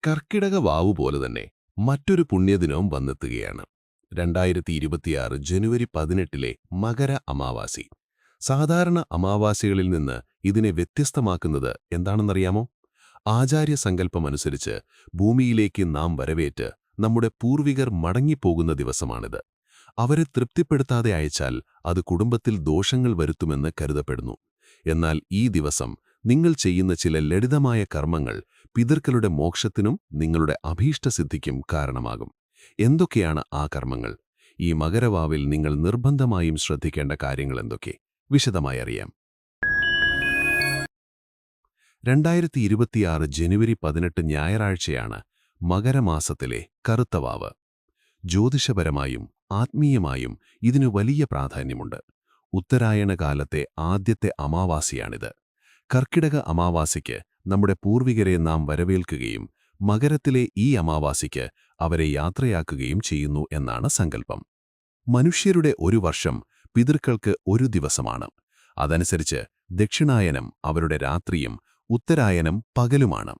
കർക്കിടക വാവു പോലെ തന്നെ മറ്റൊരു പുണ്യദിനവും വന്നെത്തുകയാണ്. 2026 ജനുവരി 18 മകര അമാവാസി. സാധാരണ അമാവാസികളിൽ നിന്ന് ഇതിനെ വ്യത്യസ്തമാക്കുന്നത് എന്താണെന്നറിയാമോ? ആചാര്യസങ്കല്പമനുസരിച്ച് ഭൂമിയിലേക്ക് നാം വരവേറ്റ് നമ്മുടെ പൂർവികർ മടങ്ങിപ്പോകുന്ന ദിവസമാണിത്. അവരെ തൃപ്തിപ്പെടുത്താതെ അയച്ചാൽ അത് കുടുംബത്തിൽ ദോഷങ്ങൾ വരുത്തുമെന്ന് കരുതപ്പെടുന്നു. എന്നാൽ ഈ ദിവസം നിങ്ങൾ ചെയ്യുന്ന ചില ലളിതമായ കർമ്മങ്ങൾ പിതൃക്കളുടെ മോക്ഷത്തിനും നിങ്ങളുടെ അഭീഷ്ടസിദ്ധിക്കും കാരണമാകും. എന്തൊക്കെയാണ് ആ കർമ്മങ്ങൾ? ഈ മകരവാവിൽ നിങ്ങൾ നിർബന്ധമായും ശ്രദ്ധിക്കേണ്ട കാര്യങ്ങൾ എന്തൊക്കെ? വിശദമായി അറിയാം. 2026 ജനുവരി 18 ഞായറാഴ്ചയാണ് മകരമാസത്തിലെ കറുത്തവാവ്. ജ്യോതിഷപരമായും ആത്മീയമായും ഇതിനു വലിയ പ്രാധാന്യമുണ്ട്. ഉത്തരായണ കാലത്തെ ആദ്യത്തെ അമാവാസിയാണിത്. കർക്കിടക അമാവാസിക്ക് നമ്മുടെ പൂർവികരെ നാം വരവേൽക്കുകയും മകരത്തിലെ ഈ അമാവാസിക്ക് അവരെ യാത്രയാക്കുകയും ചെയ്യുന്നു എന്നാണ് സങ്കല്പം. മനുഷ്യരുടെ ഒരു വർഷം പിതൃക്കൾക്ക് ഒരു ദിവസമാണ്. അതനുസരിച്ച് ദക്ഷിണായനം അവരുടെ രാത്രിയും ഉത്തരായനം പകലുമാണ്.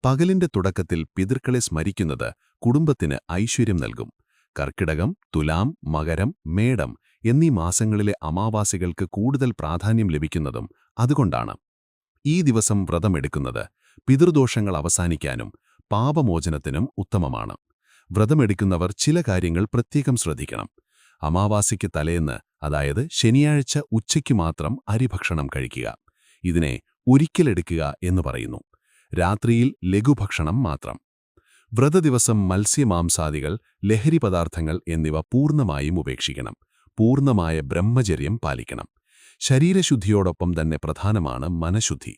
പകലിന്റെ തുടക്കത്തിൽ പിതൃക്കളെ സ്മരിക്കുന്നത് കുടുംബത്തിന് ഐശ്വര്യം നൽകും. കർക്കിടകം, തുലാം, മകരം, മേടം എന്നീ മാസങ്ങളിലെ അമാവാസികൾക്ക് കൂടുതൽ പ്രാധാന്യം ലഭിക്കുന്നതും അതുകൊണ്ടാണ്. ഈ ദിവസം വ്രതമെടുക്കുന്നത് പിതൃദോഷങ്ങൾ അവസാനിക്കാനും പാപമോചനത്തിനും ഉത്തമമാണ്. വ്രതമെടുക്കുന്നവർ ചില കാര്യങ്ങൾ പ്രത്യേകം ശ്രദ്ധിക്കണം. അമാവാസിക്ക് തലേന്ന്, അതായത് ശനിയാഴ്ച ഉച്ചയ്ക്ക് മാത്രം അരിഭക്ഷണം കഴിക്കുക. ഇതിനെ ഒരിക്കലെടുക്കുക എന്ന് പറയുന്നു. രാത്രിയിൽ ലഘുഭക്ഷണം മാത്രം. വ്രതദിവസം മത്സ്യമാംസാദികൾ, ലഹരി പദാർത്ഥങ്ങൾ എന്നിവ പൂർണ്ണമായും ഉപേക്ഷിക്കണം. പൂർണ്ണമായ ബ്രഹ്മചര്യം പാലിക്കണം. ശരീരശുദ്ധിയോടൊപ്പം തന്നെ പ്രധാനമാണ് മനഃശുദ്ധി.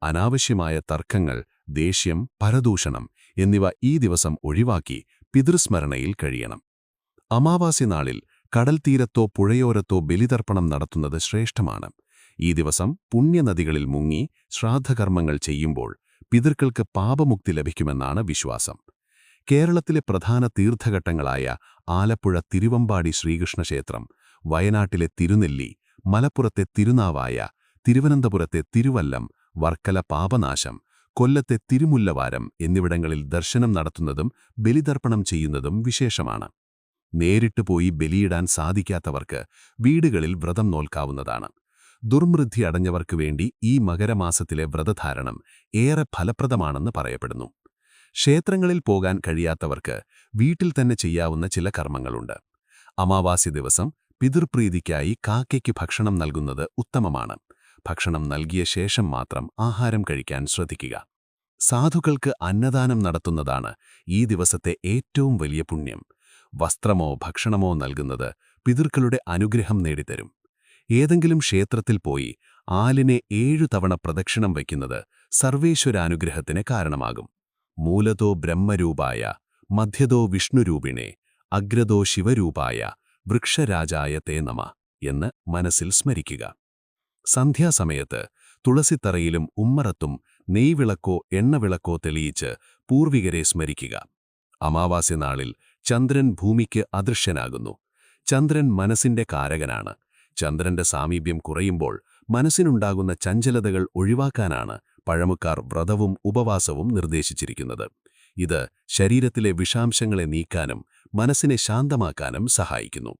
അനാവശ്യമായ തർക്കങ്ങൾ, ദേഷ്യം, പരദൂഷണം എന്നിവ ഈ ദിവസം ഒഴിവാക്കി പിതൃസ്മരണയിൽ കഴിയണം. അമാവാസി നാളിൽ കടൽത്തീരത്തോ പുഴയോരത്തോ ബലിതർപ്പണം നടത്തുന്നത് ശ്രേഷ്ഠമാണ്. ഈ ദിവസം പുണ്യനദികളിൽ മുങ്ങി ശ്രാദ്ധകർമ്മങ്ങൾ ചെയ്യുമ്പോൾ പിതൃക്കൾക്ക് പാപമുക്തി ലഭിക്കുമെന്നാണ് വിശ്വാസം. കേരളത്തിലെ പ്രധാന തീർത്ഥഘട്ടങ്ങളായ ആലപ്പുഴ തിരുവമ്പാടി ശ്രീകൃഷ്ണക്ഷേത്രം, വയനാട്ടിലെ തിരുനെല്ലി, മലപ്പുറത്തെ തിരുനാവായ, തിരുവനന്തപുരത്തെ തിരുവല്ലം, വർക്കല പാപനാശം, കൊല്ലത്തെ തിരുമുല്ലവാരം എന്നിവിടങ്ങളിൽ ദർശനം നടത്തുന്നതും ബലിതർപ്പണം ചെയ്യുന്നതും വിശേഷമാണ്. നേരിട്ട് പോയി ബലിയിടാൻ സാധിക്കാത്തവർക്ക് വീടുകളിൽ വ്രതം നോൽക്കാവുന്നതാണ്. ദുർമൃദ്ധി അടഞ്ഞവർക്കു വേണ്ടി ഈ മകരമാസത്തിലെ വ്രതധാരണം ഏറെ ഫലപ്രദമാണെന്ന് പറയപ്പെടുന്നു. ക്ഷേത്രങ്ങളിൽ പോകാൻ കഴിയാത്തവർക്ക് വീട്ടിൽ തന്നെ ചെയ്യാവുന്ന ചില കർമ്മങ്ങളുണ്ട്. അമാവാസി ദിവസം പിതൃപ്രീതിക്കായി കാക്കയ്ക്ക് ഭക്ഷണം നൽകുന്നത് ഉത്തമമാണ്. ഭക്ഷണം നൽകിയ ശേഷം മാത്രം ആഹാരം കഴിക്കാൻ ശ്രദ്ധിക്കുക. സാധുക്കൾക്ക് അന്നദാനം നടത്തുന്നതാണ് ഈ ദിവസത്തെ ഏറ്റവും വലിയ പുണ്യം. വസ്ത്രമോ ഭക്ഷണമോ നൽകുന്നത് പിതൃക്കളുടെ അനുഗ്രഹം നേടിത്തരും. ഏതെങ്കിലും ക്ഷേത്രത്തിൽ പോയി ആലിനെ 7 തവണ പ്രദക്ഷിണം വയ്ക്കുന്നത് സർവേശ്വരാനുഗ്രഹത്തിന് കാരണമാകും. മൂലതോ ബ്രഹ്മരൂപായ, മധ്യതോ വിഷ്ണുരൂപിണേ, അഗ്രതോ ശിവരൂപായ, വൃക്ഷരാജായ തേ നമ എന്ന് മനസ്സിൽ സ്മരിക്കുക. സന്ധ്യാസമയത്ത് തുളസിത്തറയിലും ഉമ്മറത്തും നെയ്വിളക്കോ എണ്ണവിളക്കോ തെളിയിച്ച് പൂർവികരെ സ്മരിക്കുക. അമാവാസി നാളിൽ ചന്ദ്രൻ ഭൂമിക്ക് അദൃശ്യനാകുന്നു. ചന്ദ്രൻ മനസ്സിന്റെ കാരകനാണ്. ചന്ദ്രന്റെ സാമീപ്യം കുറയുമ്പോൾ മനസ്സിനുണ്ടാകുന്ന ചഞ്ചലതകൾ ഒഴിവാക്കാനാണ് പഴമക്കാർ വ്രതവും ഉപവാസവും നിർദ്ദേശിച്ചിരിക്കുന്നത്. ഇത് ശരീരത്തിലെ വിഷാംശങ്ങളെ നീക്കാനും മനസ്സിനെ ശാന്തമാക്കാനും സഹായിക്കുന്നു.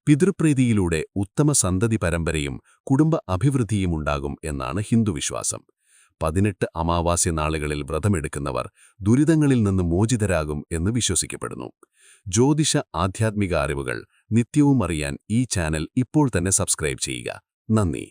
പിതൃപ്രീതിയിലൂടെ ഉത്തമ സന്തതി പരമ്പരയും കുടുംബ അഭിവൃദ്ധിയും ഉണ്ടാകും എന്നാണ് ഹിന്ദുവിശ്വാസം. 18 അമാവാസ്യ നാളുകളിൽ വ്രതമെടുക്കുന്നവർ ദുരിതങ്ങളിൽ നിന്ന് മോചിതരാകും എന്ന് വിശ്വസിക്കപ്പെടുന്നു. ജ്യോതിഷ ആധ്യാത്മിക അറിവുകൾ നിത്യവും അറിയാൻ ഈ ചാനൽ ഇപ്പോൾ തന്നെ സബ്സ്ക്രൈബ് ചെയ്യുക. നന്ദി.